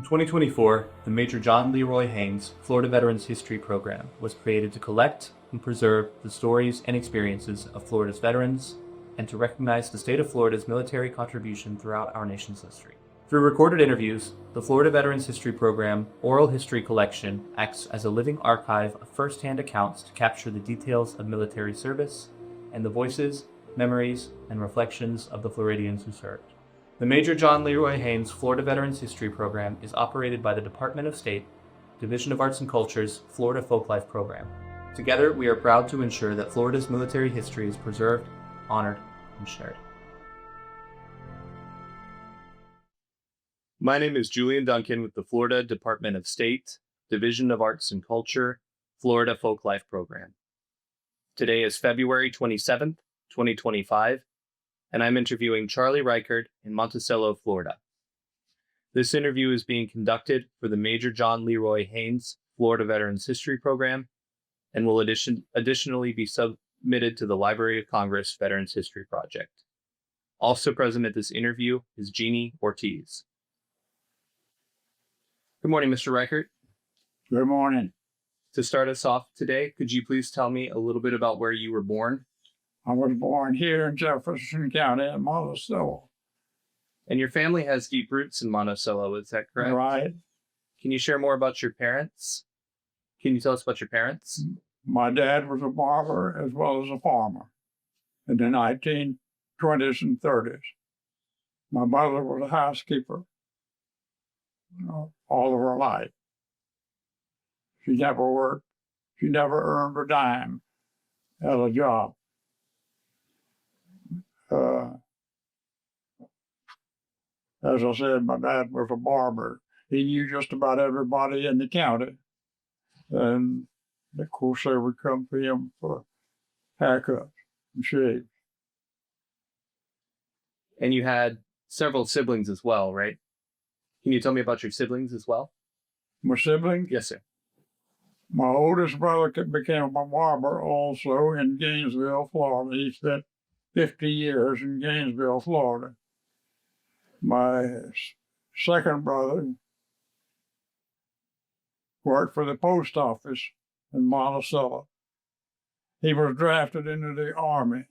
2024, the Major John Leroy Haynes Florida Veterans History Program was created to collect and preserve the stories and experiences of Florida's veterans and to recognize the state of Florida's military contribution throughout our nation's history. Through recorded interviews, the Florida Veterans History Program Oral History Collection acts as a living archive of first-hand accounts to capture the details of military service and the voices, memories, and reflections of the Floridians who served. The Major John Leroy Haynes Florida Veterans History Program is operated by the Department of State, Division of Arts and Culture's Florida Folklife Program. Together, we are proud to ensure that Florida's military history is preserved, honored, and shared. My name is Julian Duncan with the Florida Department of State, Division of Arts and Culture, Florida Folklife Program. Today is February 27th, 2025, and I'm interviewing Charlie Reichert in Monticello, Florida. This interview is being conducted for the Major John Leroy Haynes Florida Veterans History Program and will additionally be submitted to the Library of Congress Veterans History Project. Also present at this interview is Jeannie Ortiz. Good morning, Mr. Reichert. Good morning. To start us off today, could you please tell me a little bit about where you were born? I was born here in Jefferson County in Monticello. And your family has deep roots in Monticello, is that correct? Right. Can you share more about your parents? Can you tell us about your parents? My dad was a barber as well as a farmer in the 1920s and 30s. My mother was a housekeeper all of her life. She never worked. She never earned a dime at a job. As I said, my dad was a barber. He knew just about everybody in the county. And of course, they would come to him for haircuts and shaves. And you had several siblings as well, right? Can you tell me about your siblings as well? My siblings? Yes, sir. My oldest brother became a barber also in Gainesville, Florida. He spent 50 years in Gainesville, Florida. My second brother worked for the post office in Monticello. He was drafted into the Army.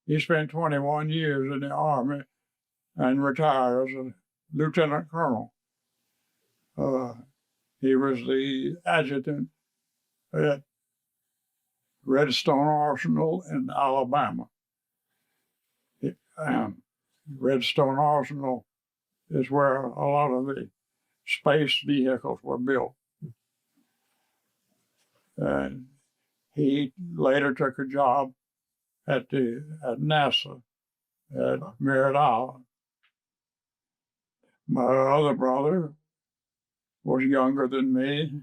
He spent 21 years in the Army and retired as a lieutenant colonel. He was the adjutant at Redstone Arsenal in Alabama. Redstone Arsenal is where a lot of the space vehicles were built. And he later took a job at NASA at Merritt Island. My other brother was younger than me.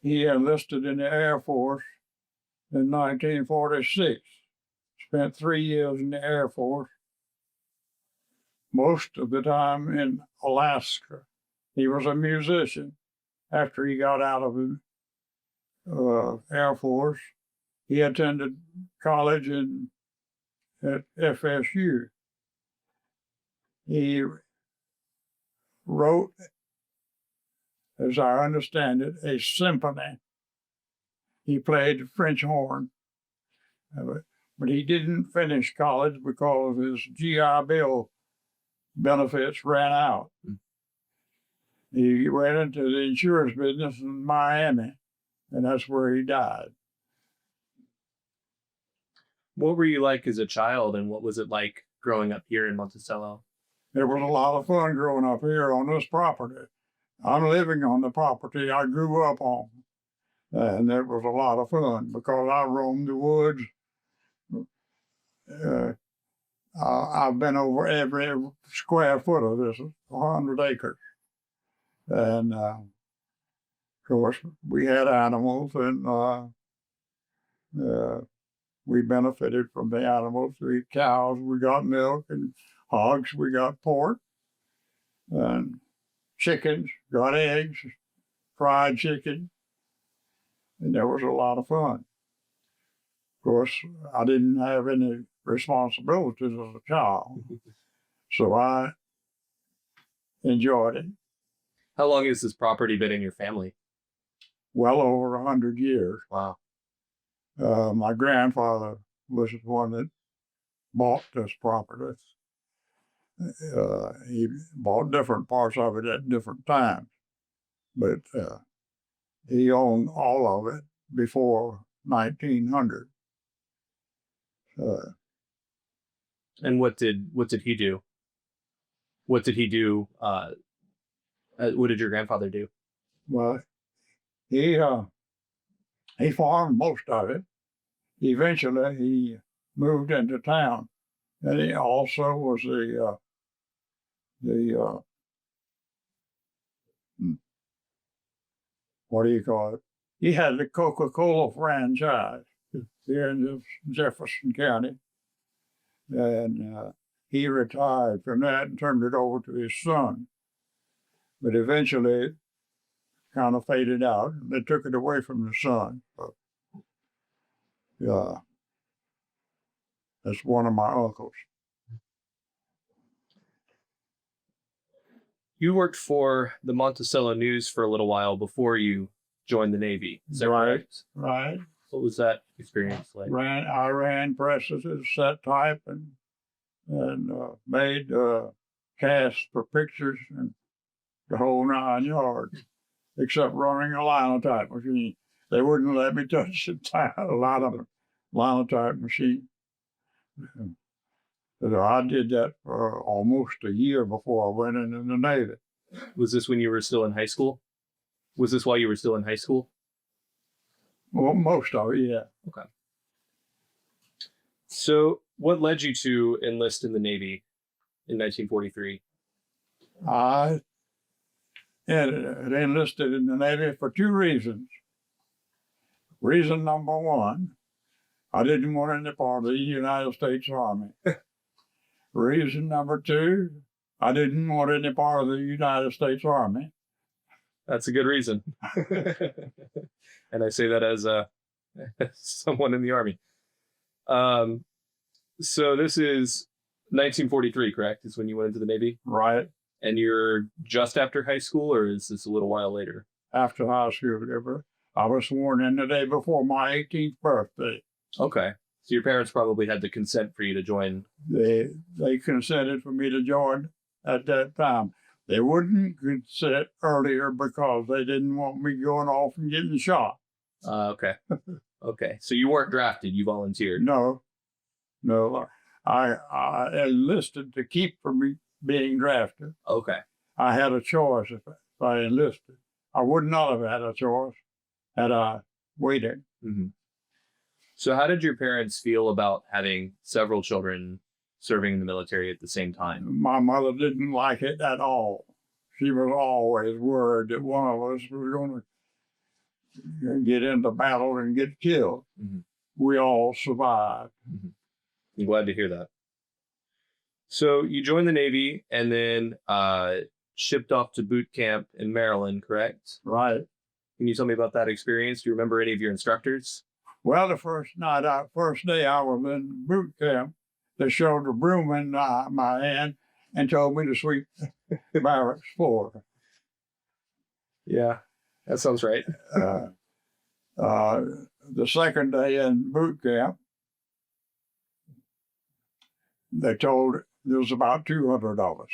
He enlisted in the Air Force in 1946. Spent 3 years in the Air Force, most of the time in Alaska. He was a musician. After he got out of the Air Force, he attended college at FSU. He wrote, as I understand it, a symphony. He played French horn, but he didn't finish college because his GI Bill benefits ran out. He went into the insurance business in Miami, and that's where he died. What were you like as a child, and what was it like growing up here in Monticello? It was a lot of fun growing up here on this property. I'm living on the property I grew up on, and it was a lot of fun because I roamed the woods. I've been over every square foot of this 100 acres. And of course, we had animals, and we benefited from the animals. We eat cows, we got milk, and hogs, we got pork, and chickens, got eggs, fried chicken, and there was a lot of fun. Of course, I didn't have any responsibilities as a child, so I enjoyed it. How long has this property been in your family? Well over 100 years. Wow. My grandfather was the one that bought this property. He bought different parts of it at different times, but he owned all of it before 1900. And what did he do? What did he do? What did your grandfather do? Well, he farmed most of it. Eventually, he moved into town, and he also was what do you call it? He had the Coca-Cola franchise here in Jefferson County, and he retired from that and turned it over to his son. But eventually, it kind of faded out. They took it away from the son. But, yeah, that's one of my uncles. You worked for the Monticello News for a little while before you joined the Navy. Is that Right. correct? Right. What was that experience like? I ran presses, set type, and made casts for pictures and the whole 9 yards, except running a linotype machine. They wouldn't let me touch a lot of linotype machine. So I did that for almost a year before I went into the Navy. Was this when you were still in high school? Was this while you were still in high school? Well, most of it, yeah. Okay. So what led you to enlist in the Navy in 1943? I had enlisted in the Navy for two reasons. Reason number one, I didn't want any part of the United States Army. Reason number two, I didn't want any part of the United States Army. That's a good reason. And I say that as someone in the Army. So this is 1943, correct? Is when you went into the Navy? Right. And you're just after high school, or is this a little while later? After high school, I was sworn in the day before my 18th birthday. Okay. So your parents probably had to consent for you to join. They consented for me to join at that time. They wouldn't consent earlier because they didn't want me going off and getting shot. Okay. Okay. So you weren't drafted, you volunteered. No. I enlisted to keep from me being drafted. Okay. I had a choice if I enlisted. I would not have had a choice had I waited. Mm-hmm. So how did your parents feel about having several children serving in the military at the same time? My mother didn't like it at all. She was always worried that one of us was going to get into battle and get killed. Mm-hmm. We all survived. Mm-hmm. I'm glad to hear that. So you joined the Navy and then shipped off to boot camp in Maryland, correct? Right. Can you tell me about that experience? Do you remember any of your instructors? Well, the first day I was in boot camp, they showed a broom in my hand and told me to sweep the barracks floor. Yeah, that sounds right. The second day in boot camp, they told there was about 200 of us.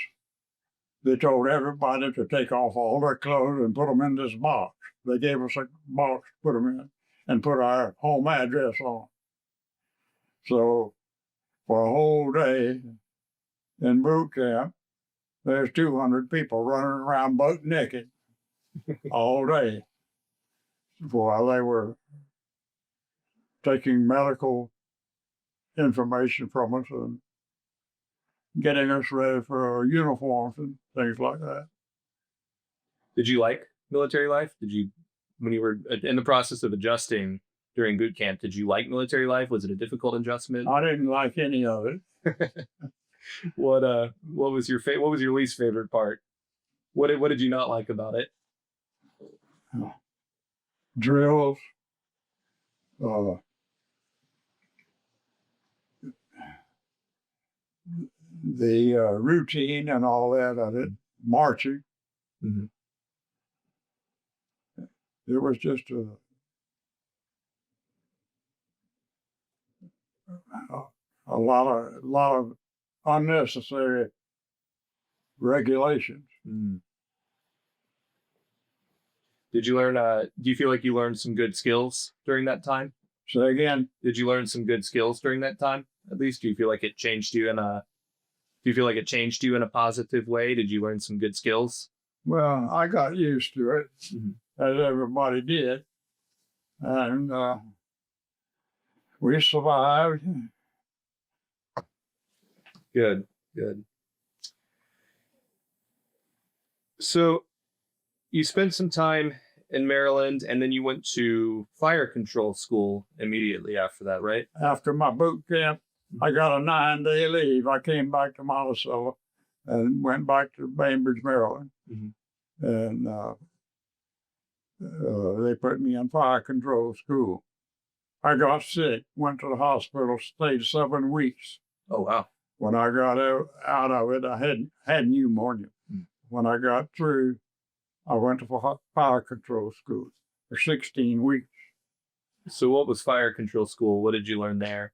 They told everybody to take off all their clothes and put them in this box. They gave us a box to put them in and put our home address on. So for a whole day in boot camp, there's 200 people running around buck naked all day while they were taking medical information from us and getting us ready for uniforms and things like that. Did you like military life? When you were in the process of adjusting during boot camp, did you like military life? Was it a difficult adjustment? I didn't like any of it. What was your least favorite part? What did you not like about it? Drills, the routine and all that of it, marching. Mm-hmm. It was just a lot of unnecessary regulations. Mm. Did you learn? Do you feel like you learned some good skills during that time? Say again? Did you learn some good skills during that time? At least, do you feel like it changed you in a? Do you feel like it changed you in a positive way? Did you learn some good skills? Well, I got used to it, as everybody did, and we survived. Good, good. So you spent some time in Maryland, and then you went to fire control school immediately after that, right? After my boot camp, I got a 9-day leave. I came back to Monticello and went back to Bainbridge, Maryland. And they put me in fire control school. I got sick, went to the hospital, stayed 7 weeks. Oh, wow. When I got out of it, I had pneumonia. When I got through, I went to fire control school for 16 weeks. So what was fire control school? What did you learn there?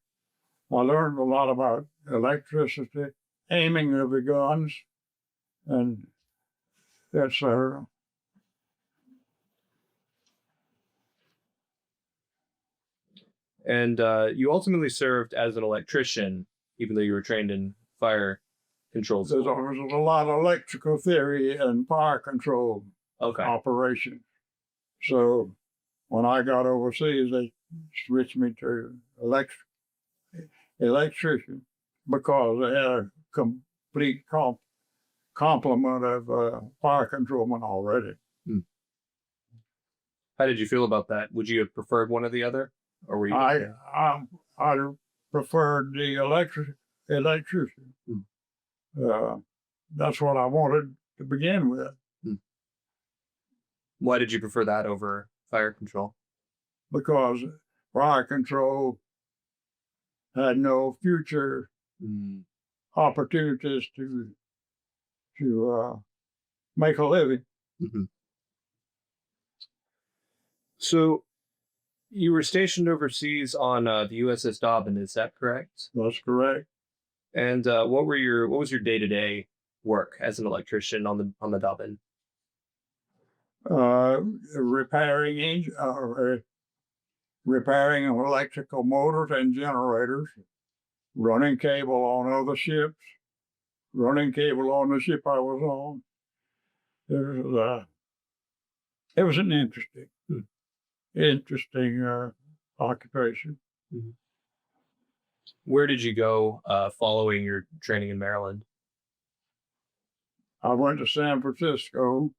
I learned a lot about electricity, aiming of the guns, and etc. And you ultimately served as an electrician, even though you were trained in fire control school. There's a lot of electrical theory and fire control operations. So when I got overseas, they switched me to electrician because they had a complete complement of fire controlmen already. How did you feel about that? Would you have preferred one or the other? Or were you? I preferred the electrician. That's what I wanted to begin with. Why did you prefer that over fire control? Because fire control had no future opportunities to make a living. So you were stationed overseas on the USS Dobbin, is that correct? That's correct. And what was your day-to-day work as an electrician on the Dobbin? Repairing electrical motors and generators, running cable on other ships, running cable on the ship I was on. It was an interesting occupation. Where did you go following your training in Maryland? I went to San Francisco,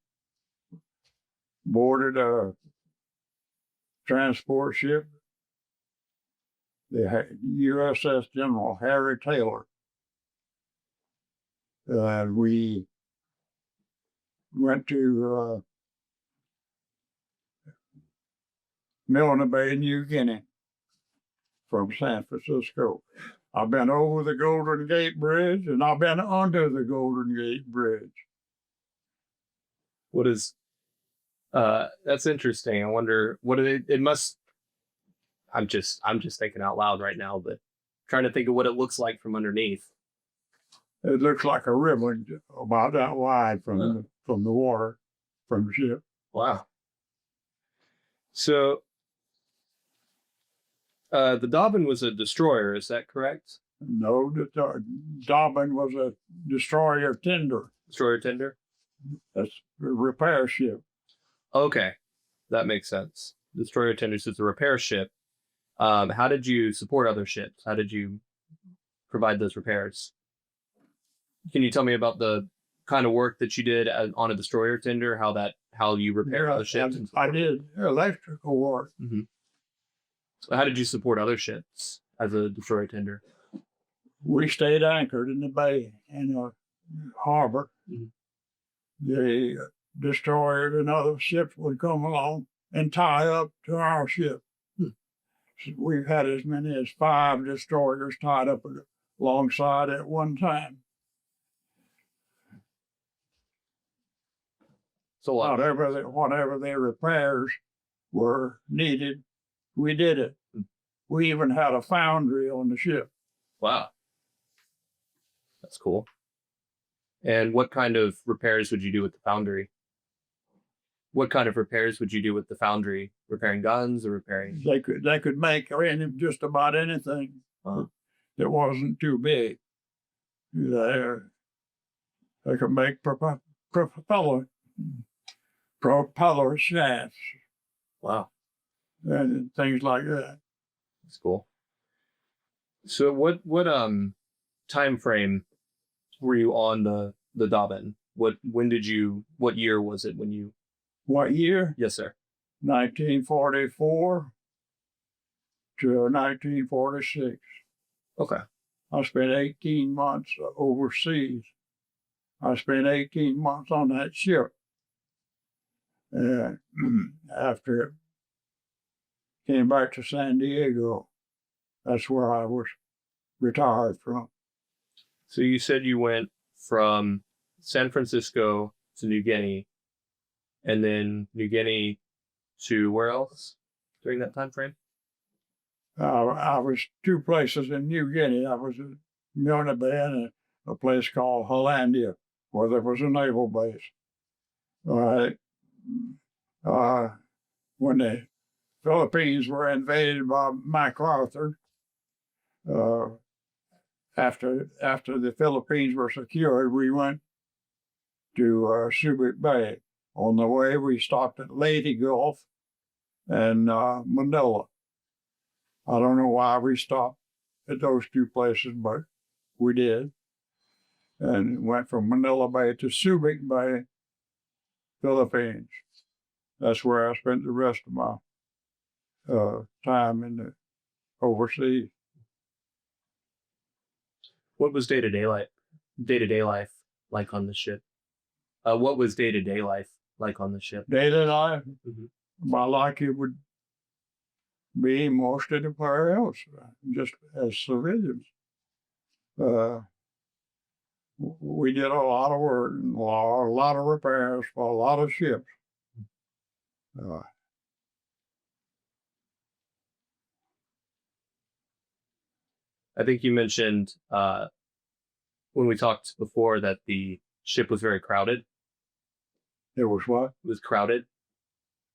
boarded a transport ship, the USS General Harry Taylor. We went to Milne Bay, New Guinea from San Francisco. I've been over the Golden Gate Bridge and I've been under the Golden Gate Bridge. What is that's interesting. I wonder what it must. I'm just thinking out loud right now, but trying to think of what it looks like from underneath. It looks like a ribbon about that wide from the water, from the ship. Wow. So the Dobbin was a destroyer, is that correct? No, the Dobbin was a destroyer tender. Destroyer tender? That's a repair ship. Okay, that makes sense. Destroyer tender is a repair ship. How did you support other ships? How did you provide those repairs? Can you tell me about the kind of work that you did on a destroyer tender? How you repair other ships? I did electrical work. So how did you support other ships as a destroyer tender? We stayed anchored in the bay in the harbor. The destroyers and other ships would come along and tie up to our ship. So we've had as many as 5 destroyers tied up alongside at one time. So whatever they repairs were needed, we did it. We even had a foundry on the ship. Wow. That's cool. And what kind of repairs would you do with the foundry? What kind of repairs would you do with the foundry? Repairing guns or repairing? They could make just about anything that wasn't too big. They could make propeller shafts. Wow. And things like that. That's cool. So what time frame were you on the Dobbin? What year was it when you? What year? Yes, sir. 1944 to 1946. Okay. I spent 18 months overseas. I spent 18 months on that ship. After it came back to San Diego, that's where I was retired from. So you said you went from San Francisco to New Guinea, and then New Guinea to where else during that time frame? I was two places in New Guinea. I was in Milne Bay and a place called Hollandia, where there was a naval base. All right. When the Philippines were invaded by MacArthur, after the Philippines were secured, we went to Subic Bay. On the way, we stopped at Leyte Gulf and Manila. I don't know why we stopped at those two places, but we did. And went from Manila Bay to Subic Bay, Philippines. That's where I spent the rest of my time in the overseas. What was day-to-day life like on the ship? What was day-to-day life like on the ship? Daily life, like it would be most anywhere else, just as civilians. We did a lot of work, a lot of repairs for a lot of ships. I think you mentioned when we talked before that the ship was very crowded. It was what? It was crowded.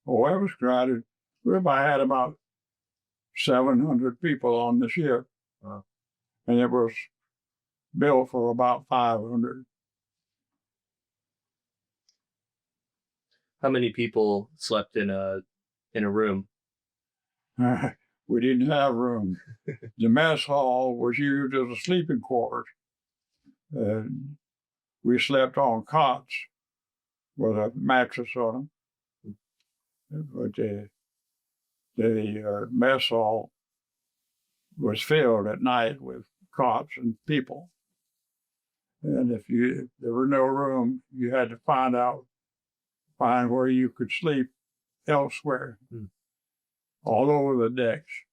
Oh, it was crowded. I had about 700 people on the ship, and it was built for about 500. How many people slept in a room? We didn't have room. The mess hall was used as a sleeping quarters. We slept on cots with a mattress on them. But the mess hall was filled at night with cots and people. And if there were no room, you had to find where you could sleep elsewhere, all over the decks.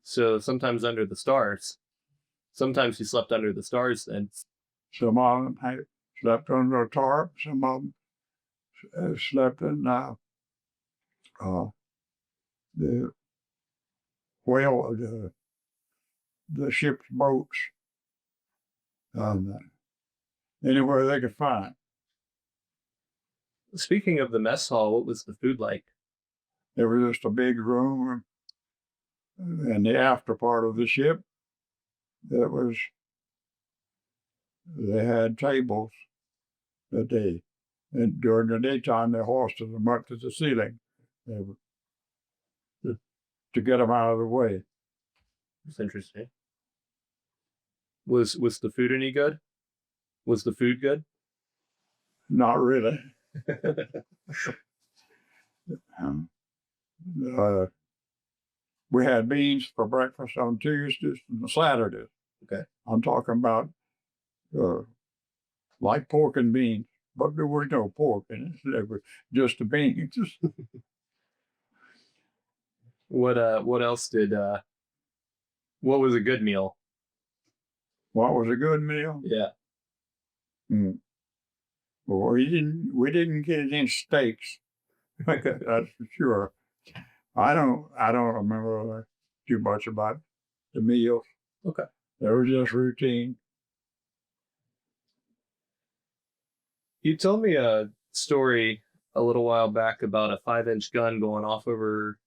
So sometimes under the stars. Sometimes you slept under the stars then. Some of them slept under a tarp. Some of them slept in the ship's boats. Anywhere they could find. Speaking of the mess hall, what was the food like? It was just a big room, and the after part of the ship, they had tables and during the daytime they hoisted them up to the ceiling to get them out of the way. That's interesting. Was the food any good? Was the food good? Not really. We had beans for breakfast on Tuesdays and Saturdays. Okay. I'm talking about like pork and beans, but there was no pork in it. There were just the beans. What else what was a good meal? What was a good meal? Yeah. Well, we didn't get any steaks That's for sure. I don't remember too much about the meals. Okay. They were just routine. You told me a story a little while back about a 5-inch gun going off over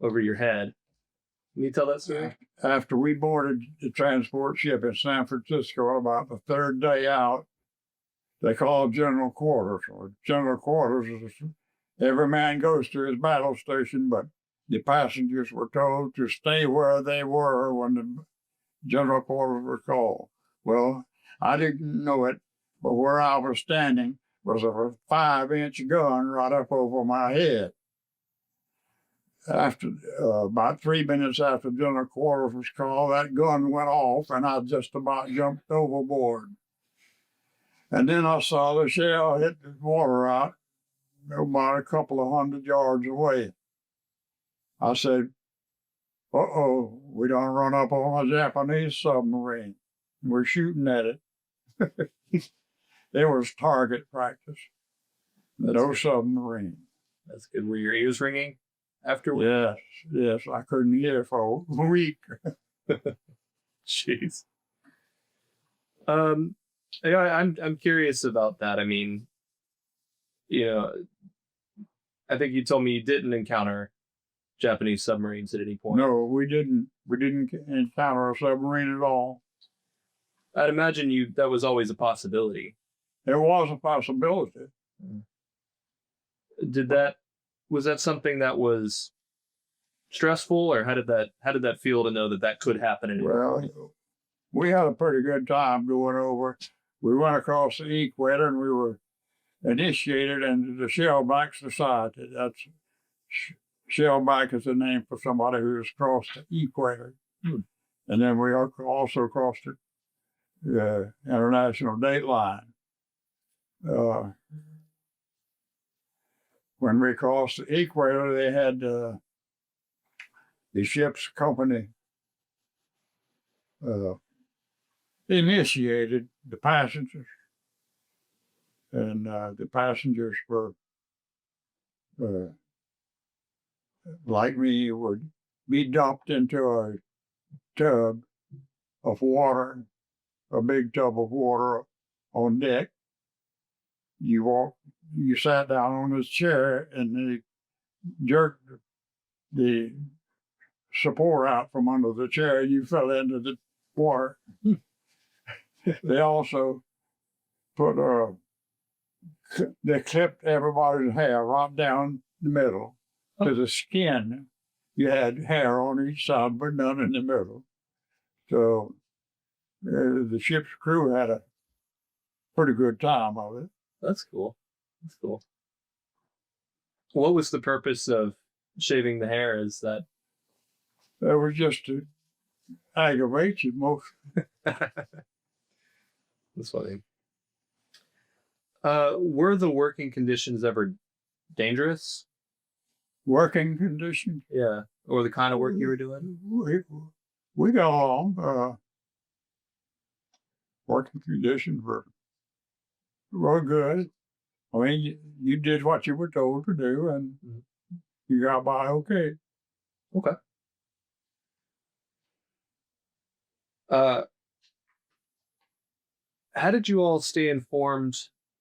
your head. Can you tell that story? After we boarded the transport ship in San Francisco, about the third day out, they called general quarters. General quarters is every man goes to his battle station, but the passengers were told to stay where they were when the general quarters were called. Well, I didn't know it, but where I was standing was a 5-inch gun right up over my head. After about 3 minutes after general quarters was called, that gun went off, and I just about jumped overboard. And then I saw the shell hit the water out about a couple of 100 yards away. I said, uh-oh, we done run up on a Japanese submarine. We're shooting at it. There was target practice. No submarine. That's good. Were your ears ringing afterward? Yes, I couldn't hear for a week. Jeez. Yeah, I'm curious about that. I mean, I think you told me you didn't encounter Japanese submarines at any point. No, we didn't. We didn't encounter a submarine at all. I'd imagine that was always a possibility. There was a possibility. Was that something that was stressful, or how did that feel to know that could happen? Well, we had a pretty good time going over. We went across the equator, and we were initiated into the Shellback Society. That's Shellback is the name for somebody who has crossed the equator. And then we also crossed the international date line. When we crossed the equator, they had the ship's company initiated the passengers, and the passengers were like me, would be dumped into a tub of water, a big tub of water on deck. You sat down on this chair, and they jerked the support out from under the chair, and you fell into the water. They also they clipped everybody's hair right down the middle to the skin. You had hair on each side, but none in the middle. So the ship's crew had a pretty good time of it. That's cool. What was the purpose of shaving the hair? Is that? That was just to aggravate you most. That's funny. Were the working conditions ever dangerous? Working conditions? Yeah. Or the kind of work you were doing? We got along. Working conditions were good. I mean, you did what you were told to do, and you got by okay. Okay. How did you all stay informed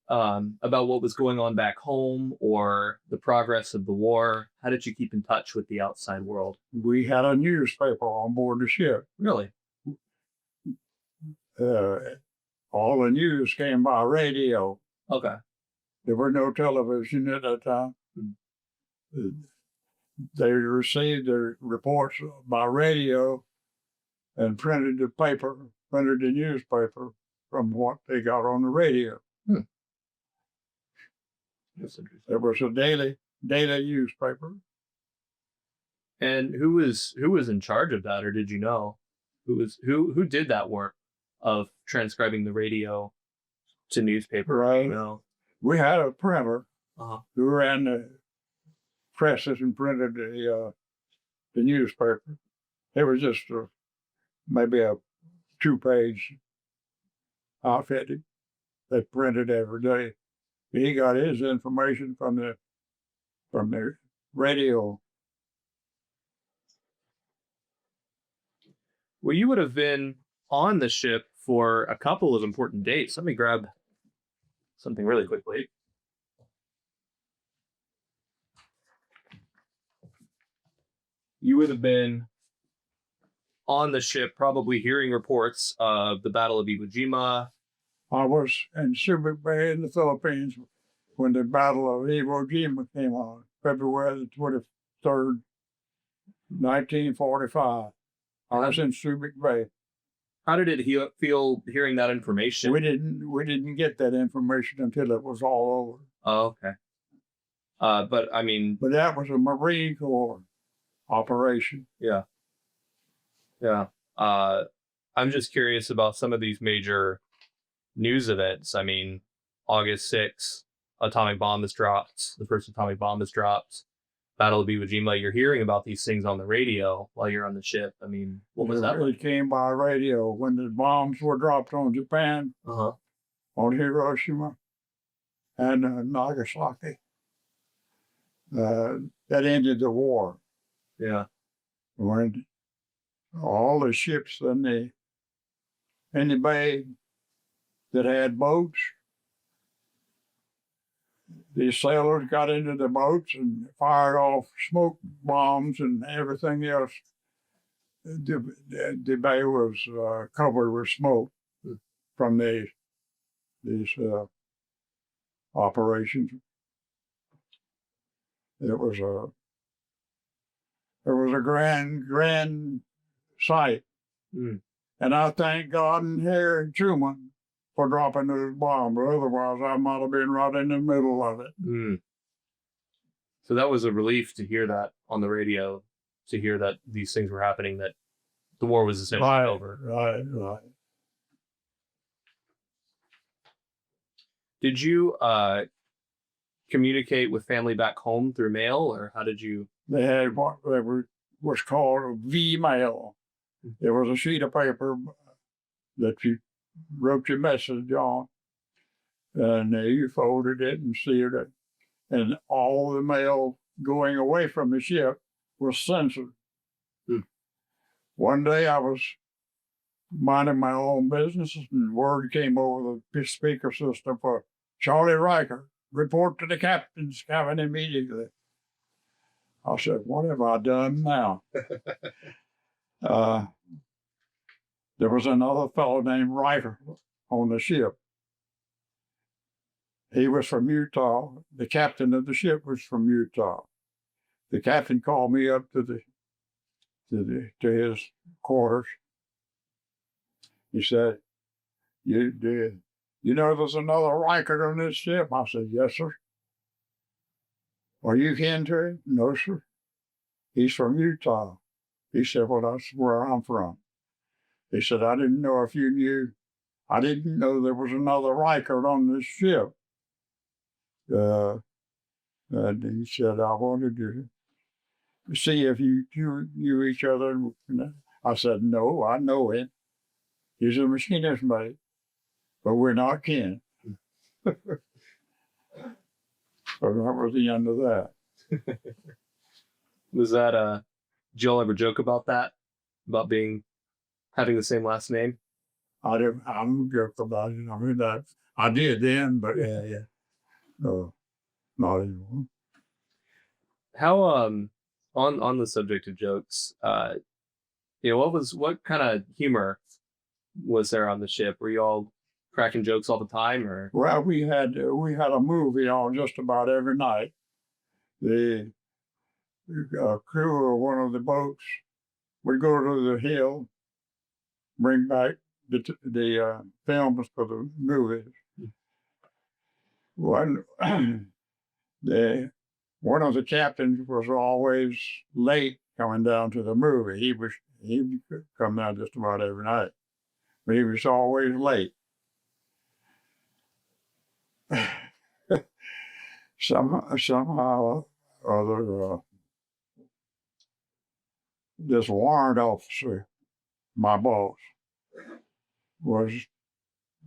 about what was going on back home or the progress of the war? How did you keep in touch with the outside world? We had a newspaper on board the ship. Really? All the news came by radio. Okay. There were no television at that time. They received their reports by radio and printed the newspaper from what they got on the radio. That's interesting. It was a daily newspaper. And who was in charge of that, or did you know? Who did that work of transcribing the radio to newspaper? Right. No. We had a printer who ran the presses and printed the newspaper. It was just maybe a 2-page outfit. They printed every day. He got his information from the from the radio. Well, you would have been on the ship for a couple of important dates. Let me grab something really quickly. You would have been on the ship, probably hearing reports of the Battle of Iwo Jima. I was in Subic Bay in the Philippines when the Battle of Iwo Jima came on, February the 23rd, 1945. I was in Subic Bay. How did it feel hearing that information? We didn't get that information until it was all over. Oh, okay. But I mean, But that was a Marine Corps operation. yeah. Yeah. I'm just curious about some of these major news events. I mean, August 6th, atomic bomb is dropped. The first atomic bomb is dropped. Battle of Iwo Jima. You're hearing about these things on the radio while you're on the ship. I mean, what was that like? It came by radio when the bombs were dropped on Japan, on Hiroshima, and Nagasaki. That ended the war. Yeah. When all the ships in the bay that had boats, the sailors got into the boats and fired off smoke bombs and everything else. The bay was covered with smoke from these operations. It was a grand sight, and I thank God and Harry Truman for dropping those bombs. Otherwise, I might have been right in the middle of it. So that was a relief to hear that on the radio, to hear that these things were happening, that the war was essentially over. Right. Did you communicate with family back home through mail, or how did you? They had what was called a V-mail. It was a sheet of paper that you wrote your message on, and you folded it and sealed it, and all the mail going away from the ship was censored. One day I was minding my own business, and word came over the speaker system for Charlie Reichert, report to the captain's cabin immediately. I said, what have I done now? There was another fellow named Reichert on the ship. He was from Utah. The captain of the ship was from Utah. The captain called me up to his quarters. He said, you know there's another Reichert on this ship? I said, yes, sir. Are you kin to him? No, sir. He's from Utah. He said, well, that's where I'm from. He said, I didn't know if you knew. I didn't know there was another Reichert on this ship. And he said, I wanted to see if you knew each other. I said, no, I know him. He's a machinist mate, but we're not kin. So that was the end of that. Was that did y'all ever joke about that? About having the same last name? I don't joke about it. I mean, that I did then, but Yeah. No, not anymore. How on the subject of jokes, what kind of humor was there on the ship? Were you all cracking jokes all the time, or? Well, we had a movie on just about every night. The crew of one of the boats would go to the hill, bring back the films for the movies. One of the captains was always late coming down to the movie. He would come down just about every night, but he was always late. Somehow or other, this warrant officer, my boss,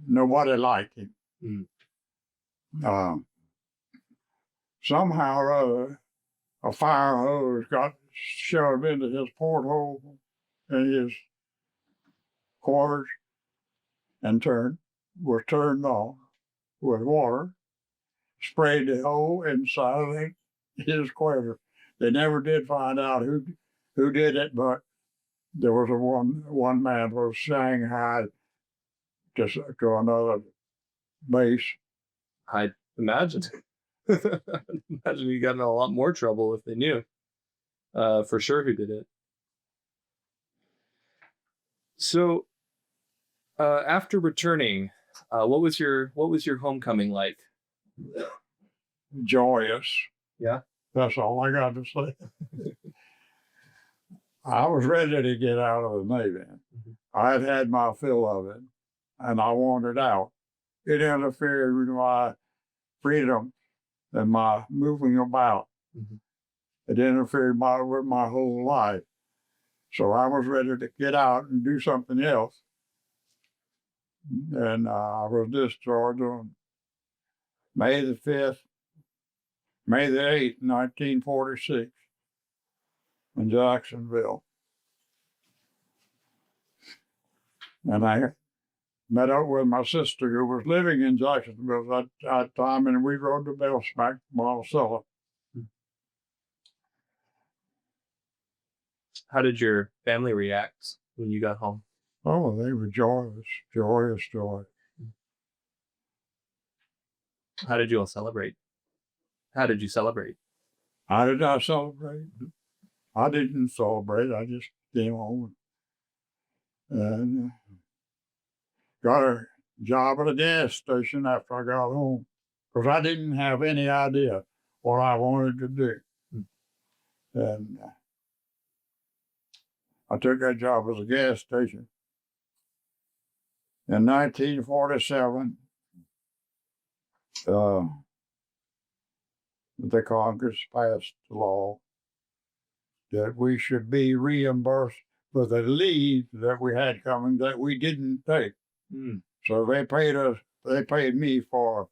nobody liked him. Somehow or other, a fire hose got shoved into his porthole in his quarters and was turned on with water, sprayed the hole inside of his quarters. They never did find out who did it, but there was one man was shanghaied to another base. I imagine. Imagine you got in a lot more trouble if they knew for sure who did it. So after returning, what was your homecoming like? Joyous. Yeah. That's all I got to say. I was ready to get out of the Navy. Mm-hmm. I had had my fill of it, and I wanted out. It interfered with my freedom and my moving about. Mm-hmm. It interfered with my whole life. So I was ready to get out and do something else. And I was discharged on May the 8th, 1946, in Jacksonville. And I met up with my sister who was living in Jacksonville at that time, and we rode the Bellsmack, Monticello. How did your family react when you got home? Oh, they were joyous, joyous joy. How did you all celebrate? How did you celebrate? How did I celebrate? I didn't celebrate. I just came home and got a job at a gas station after I got home, because I didn't have any idea what I wanted to do. And I took that job at a gas station. In 1947, the Congress passed the law that we should be reimbursed for the leave that we had coming that we didn't take. Mm. So they paid me for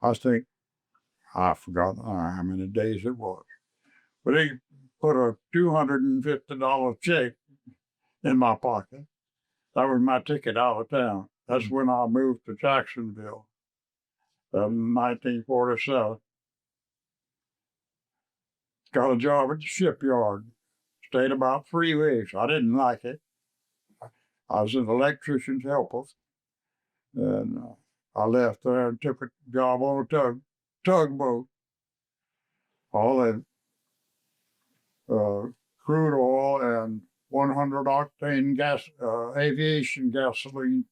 I think, I forgot how many days it was, but they put a $250 check in my pocket. That was my ticket out of town. That's when I moved to Jacksonville in 1947. Got a job at the shipyard. Stayed about 3 weeks. I didn't like it. I was an electrician's helper. And I left there and took a job on a tugboat. All that crude oil and 100 octane gas, aviation gasoline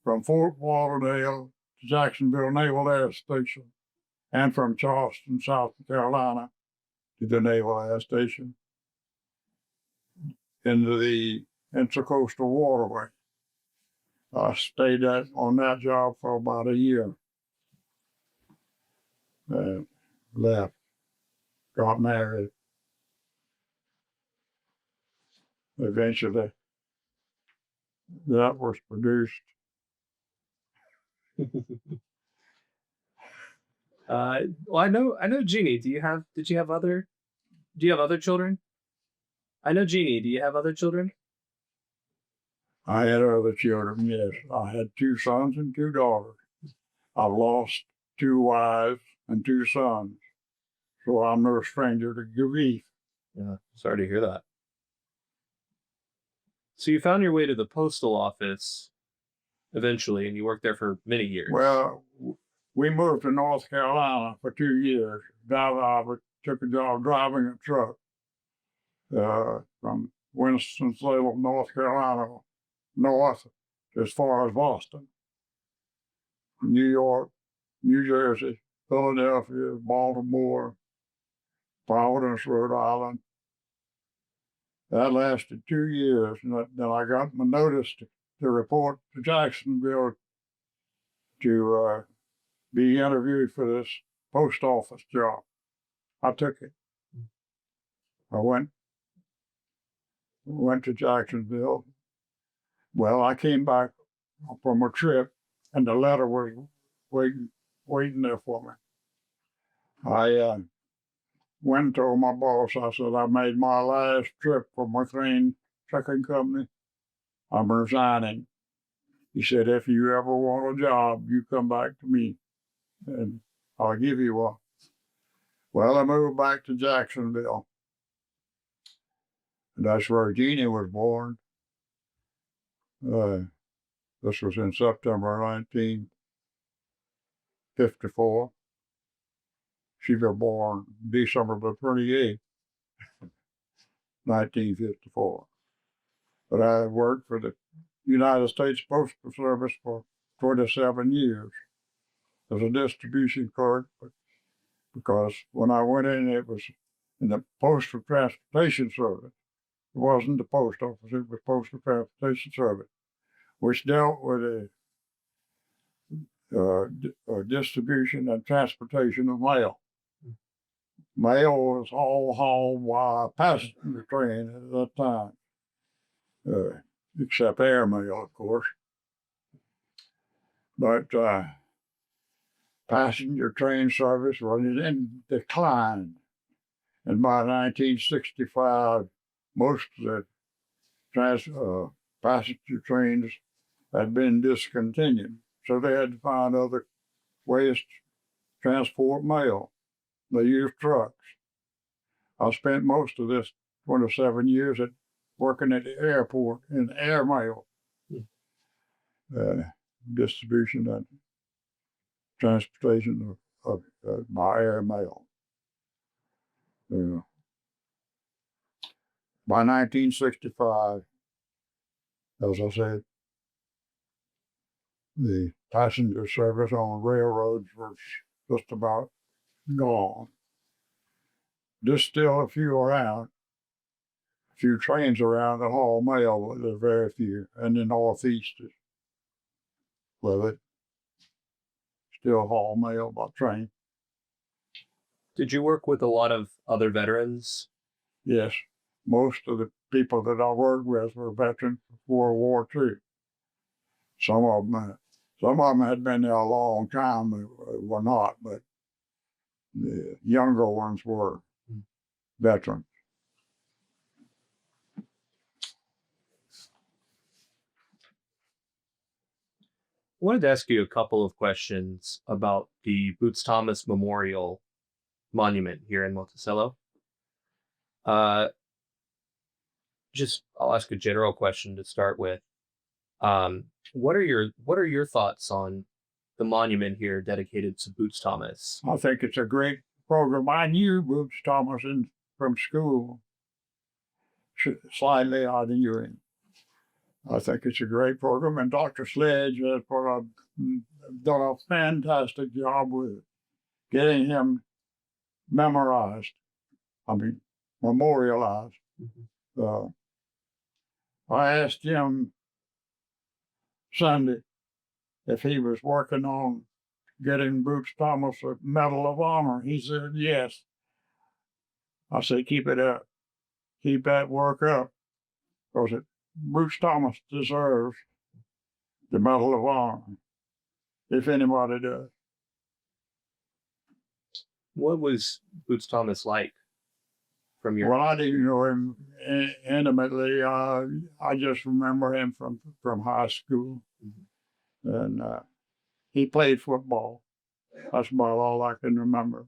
from Fort Lauderdale to Jacksonville Naval Air Station, and from Charleston, South Carolina to the Naval Air Station into the Intracoastal Waterway. I stayed on that job for about a year. Left, got married. Eventually, that was produced. Well, I know Jeannie. Do you have other children? I know Jeannie. Do you have other children? I had other children, yes. I had 2 sons and 2 daughters. I've lost 2 wives and 2 sons, so I'm no stranger to grief. Yeah, sorry to hear that. So you found your way to the postal office eventually, and you worked there for many years. Well, we moved to North Carolina for 2 years. I took a job driving a truck from Winston-Salem, North Carolina, north as far as Boston, New York, New Jersey, Philadelphia, Baltimore, Providence, Rhode Island. That lasted 2 years, and then I got my notice to report to Jacksonville to be interviewed for this post office job. I took it. I went to Jacksonville. Well, I came back from a trip, and the letter was waiting there for me. I went and told my boss, I said, I made my last trip for my crane trucking company. I'm resigning. He said, if you ever want a job, you come back to me and I'll give you one. Well, I moved back to Jacksonville. And that's where Jeannie was born. This was in September 1954. She was born December the 28th, 1954. But I worked for the United States Postal Service for 27 years as a distribution clerk, because when I went in, it was in the Postal Transportation Service. It wasn't the post office, it was Postal Transportation Service, which dealt with distribution and transportation of mail. Mail was all hauled by a passenger train at that time, except air mail, of course. But passenger train service was in decline. And by 1965, most of the passenger trains had been discontinued. So they had to find other ways to transport mail. They used trucks. I spent most of this 27 years working at the airport in air mail, distribution and transportation of by air mail. By 1965, as I said, the passenger service on railroads was just about gone. There's still a few around, a few trains around that haul mail, but there's very few. And the Northeast is with it. Still haul mail by train. Did you work with a lot of other veterans? Yes. Most of the people that I worked with were veterans of World War II. Some of them had been there a long time, were not, but the younger ones were veterans. I wanted to ask you a couple of questions about the Boots Thomas Memorial Monument here in Monticello. I'll ask a general question to start with. What are your thoughts on the monument here dedicated to Boots Thomas? I think it's a great program. I knew Boots Thomas from school. Slightly, I knew him. I think it's a great program, and Dr. Sledge has done a fantastic job with getting him memorialized. Mm-hmm. I asked him Sunday if he was working on getting Boots Thomas a Medal of Honor. He said yes. I said, keep it up. Keep that work up, because Boots Thomas deserves the Medal of Honor, if anybody does. What was Boots Thomas like from your? Well, I didn't know him intimately. I just remember him from high school, and he played football. That's about all I can remember.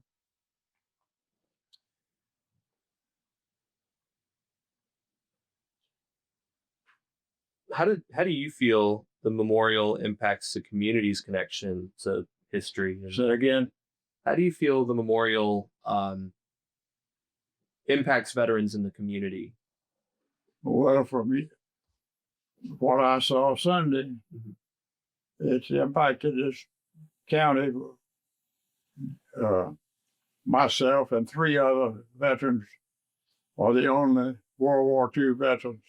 How do you feel the memorial impacts the community's connection to history? Say again. How do you feel the memorial impacts veterans in the community? Well, for me, what I saw Sunday, it's impacted this county. Myself and 3 other veterans are the only World War II veterans,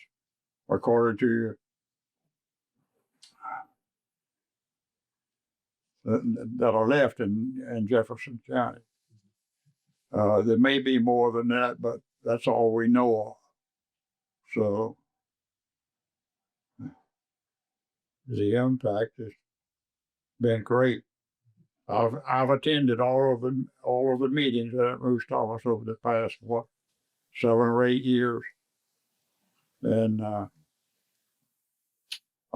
according to that are left in Jefferson County. There may be more than that, but that's all we know of. So the impact has been great. I've attended all of the meetings at Moose Thomas over the past 7 or 8 years, and I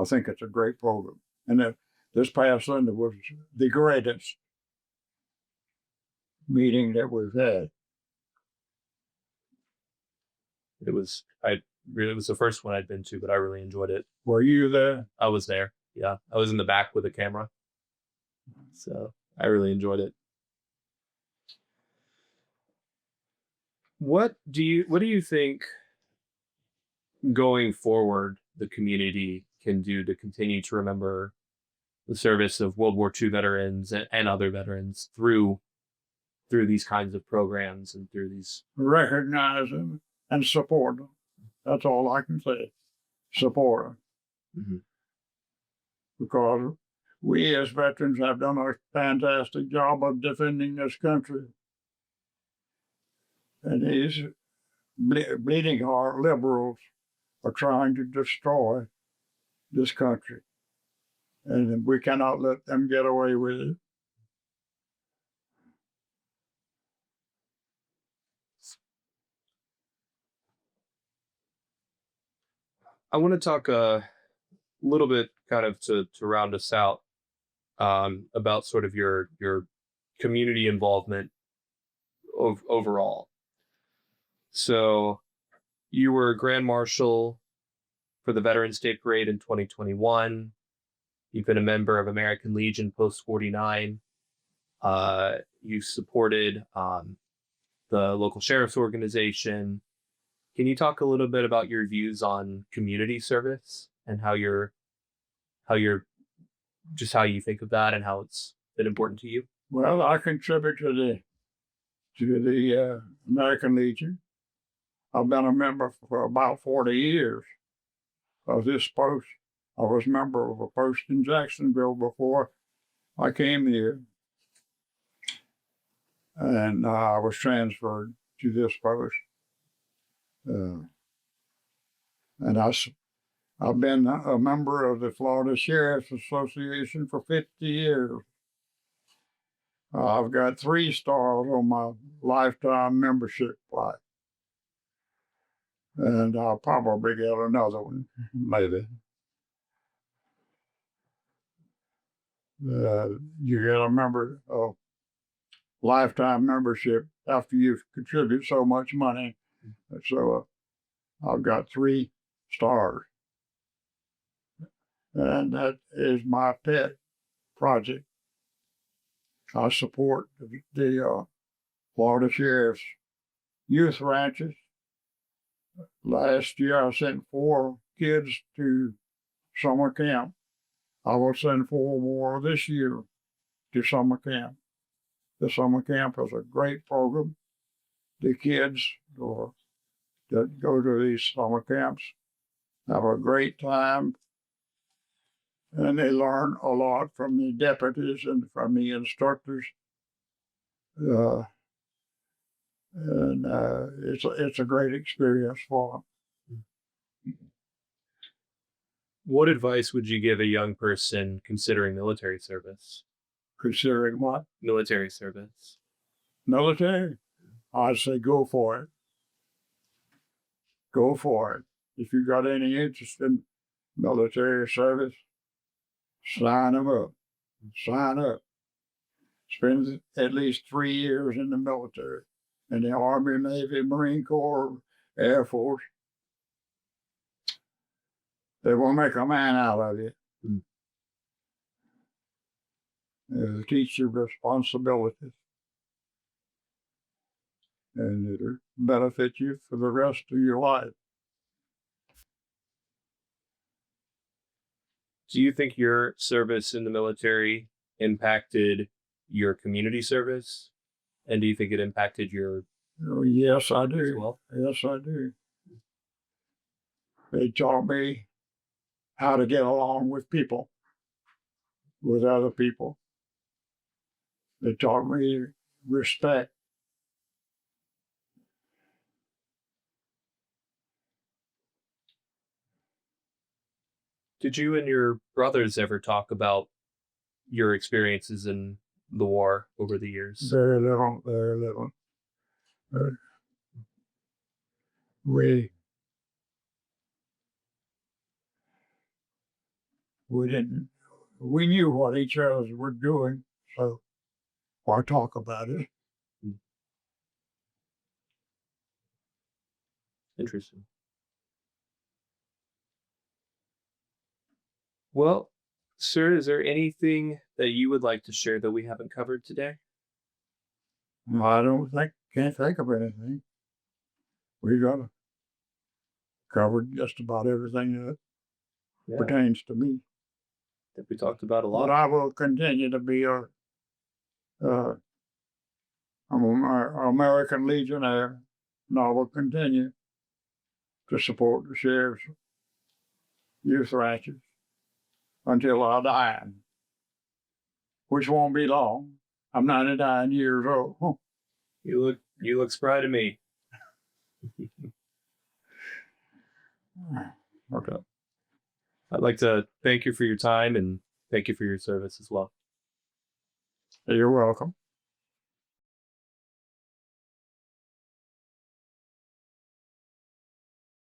think it's a great program. And this past Sunday was the greatest meeting that we've had. It was the first one I'd been to, but I really enjoyed it. Were you there? I was there. Yeah, I was in the back with a camera, so I really enjoyed it. What do you think going forward the community can do to continue to remember the service of World War II veterans and other veterans through these kinds of programs and through these? Recognize them and support them. That's all I can say. Support them. Mm-hmm. Because we as veterans have done a fantastic job of defending this country. And these bleeding heart liberals are trying to destroy this country. And we cannot let them get away with it. I want to talk a little bit kind of to round us out about sort of your community involvement overall. So you were Grand Marshal for the Veterans Day Parade in 2021. You've been a member of American Legion Post 49. You supported the local sheriff's organization. Can you talk a little bit about your views on community service and how you think of that and how it's been important to you? Well, I contribute to the American Legion. I've been a member for about 40 years of this post. I was a member of a post in Jacksonville before I came here. And I was transferred to this post. And I've been a member of the Florida Sheriff's Association for 50 years. I've got 3 stars on my lifetime membership plaque. And I'll probably get another one, maybe. You get a lifetime membership after you contribute so much money. So I've got 3 stars. And that is my pet project. I support the Florida Sheriff's youth ranches. Last year I sent 4 kids to summer camp. I will send 4 more this year to summer camp. The summer camp is a great program. The kids that go to these summer camps have a great time, and they learn a lot from the deputies and from the instructors. It's a great experience for them. What advice would you give a young person considering military service? Considering what? Military service. Military? I'd say go for it. Go for it. If you've got any interest in military service, sign them up. Sign up. Spend at least 3 years in the military, in the Army, Navy, Marine Corps, Air Force. They will make a man out of you. They'll teach you responsibilities. And it'll benefit you for the rest of your life. Do you think your service in the military impacted your community service? And do you think it impacted your? Oh, yes, I do. As well? Yes, I do. They taught me how to get along with people, with other people. They taught me respect. Did you and your brothers ever talk about your experiences in the war over the years? Very little, very little. But we didn't. We knew what each of us were doing, so why talk about it? Interesting. Well, sir, is there anything that you would like to share that we haven't covered today? I can't think of anything. We got covered just about everything that Yeah, pertains to me. that we talked about a But lot. I will continue to be I'm an American Legionnaire, and I will continue to support the Sheriff's Youth Ranches until I die, which won't be long. I'm 99 years old. You look spry to me. Okay. I'd like to thank you for your time and thank you for your service as well. You're welcome.